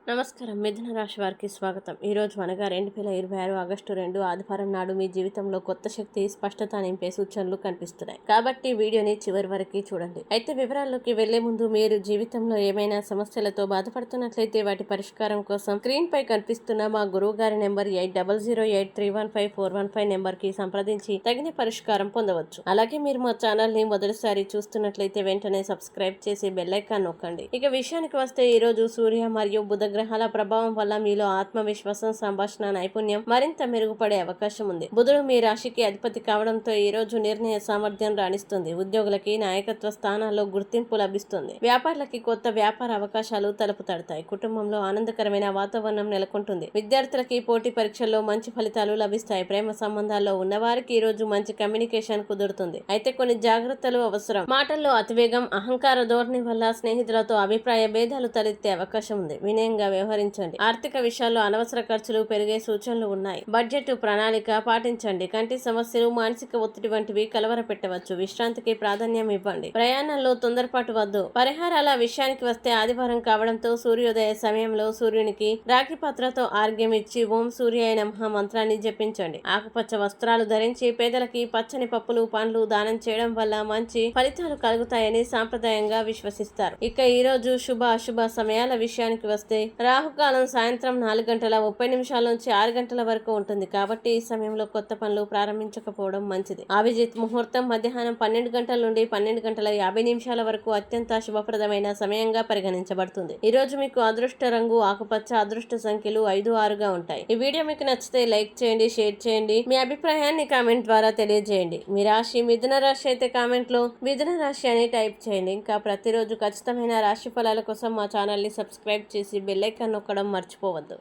నమస్కారం. మిథున రాశి వారికి స్వాగతం. ఈ రోజు అనగా 2026 ఆగస్టు 2 ఆదివారం నాడు మీ జీవితంలో కొత్త శక్తి, స్పష్టత నింపే సూచనలు కనిపిస్తున్నాయి. కాబట్టి వీడియోని చివరి వరకు చూడండి. అయితే వివరాల్లోకి వెళ్లే ముందు మీరు జీవితంలో ఏమైనా సమస్యలతో బాధపడుతున్నట్లయితే వాటి పరిష్కారం కోసం స్క్రీన్ పై కనిపిస్తున్న మా గురువు గారి నెంబర్ 8008315415 నెంబర్ కి సంప్రదించి తగిన పరిష్కారం పొందవచ్చు. అలాగే మీరు మా ఛానల్ ని మొదటిసారి చూస్తున్నట్లయితే వెంటనే సబ్స్క్రైబ్ చేసి బెల్ ఐకాన్ నొక్కండి. ఇక విషయానికి వస్తే ఈ రోజు సూర్య మరియు బుధ గ్రహాల ప్రభావం వల్ల మీలో ఆత్మవిశ్వాసం, సంభాషణ నైపుణ్యం మరింత మెరుగుపడే అవకాశం ఉంది. బుధుడు మీ రాశికి అధిపతి కావడంతో ఈ రోజు నిర్ణయ సామర్థ్యం రాణిస్తుంది. ఉద్యోగులకి నాయకత్వ స్థానాల్లో గుర్తింపు లభిస్తుంది. వ్యాపారులకి కొత్త వ్యాపార అవకాశాలు తలుపు తడతాయి. కుటుంబంలో ఆనందకరమైన వాతావరణం నెలకొంటుంది. విద్యార్థులకి పోటీ పరీక్షల్లో మంచి ఫలితాలు లభిస్తాయి. ప్రేమ సంబంధాల్లో ఉన్నవారికి ఈ రోజు మంచి కమ్యూనికేషన్ కుదురుతుంది. అయితే కొన్ని జాగ్రత్తలు అవసరం. మాటల్లో అతివేగం, అహంకార ధోరణి వల్ల స్నేహితులతో అభిప్రాయ భేదాలు తలెత్తే అవకాశం ఉంది. వినయంగా వ్యవహరించండి. ఆర్థిక విషయాల్లో అనవసర ఖర్చులు పెరిగే సూచనలు ఉన్నాయి. బడ్జెట్ ప్రణాళిక పాటించండి. కంటి సమస్యలు, మానసిక ఒత్తిడి వంటివి కలవర పెట్టవచ్చు. విశ్రాంతికి ప్రాధాన్యం ఇవ్వండి. ప్రయాణంలో తొందరపాటు వద్దు. పరిహారాల విషయానికి వస్తే ఆదివారం కావడంతో సూర్యోదయ సమయంలో సూర్యునికి రాగి పాత్రతో ఆర్ఘ్యం ఇచ్చి ఓం సూర్యాయ నమః మంత్రాన్ని జపించండి. ఆకుపచ్చ వస్త్రాలు ధరించి పేదలకి పచ్చని పప్పులు, పండ్లు దానం చేయడం వల్ల మంచి ఫలితాలు కలుగుతాయని సాంప్రదాయంగా విశ్వసిస్తారు. ఇక ఈ రోజు శుభ అశుభ సమయాల విషయానికి వస్తే రాహుకాలం సాయంత్రం 4:30 నుంచి 6 గంటల వరకు ఉంటుంది. కాబట్టి ఈ సమయంలో కొత్త పనులు ప్రారంభించకపోవడం మంచిది. అభిజిత్ ముహూర్తం మధ్యాహ్నం 12 గంటల నుండి 12:50 వరకు అత్యంత శుభప్రదమైన సమయంగా పరిగణించబడుతుంది. ఈ రోజు మీకు అదృష్ట రంగు ఆకుపచ్చ, అదృష్ట సంఖ్యలు 5, 6గా ఉంటాయి. ఈ వీడియో మీకు నచ్చితే లైక్ చేయండి, షేర్ చేయండి. మీ అభిప్రాయాన్ని కామెంట్ ద్వారా తెలియజేయండి. మీ రాశి మిథున రాశి అయితే కామెంట్ లో మిథున రాశి అని టైప్ చేయండి. ఇంకా ప్రతిరోజు ఖచ్చితమైన రాశి ఫలాల కోసం మా ఛానల్ ని సబ్స్క్రైబ్ చేసి బెల్ ఐకాన్ నొక్కడం మర్చిపోవద్దు.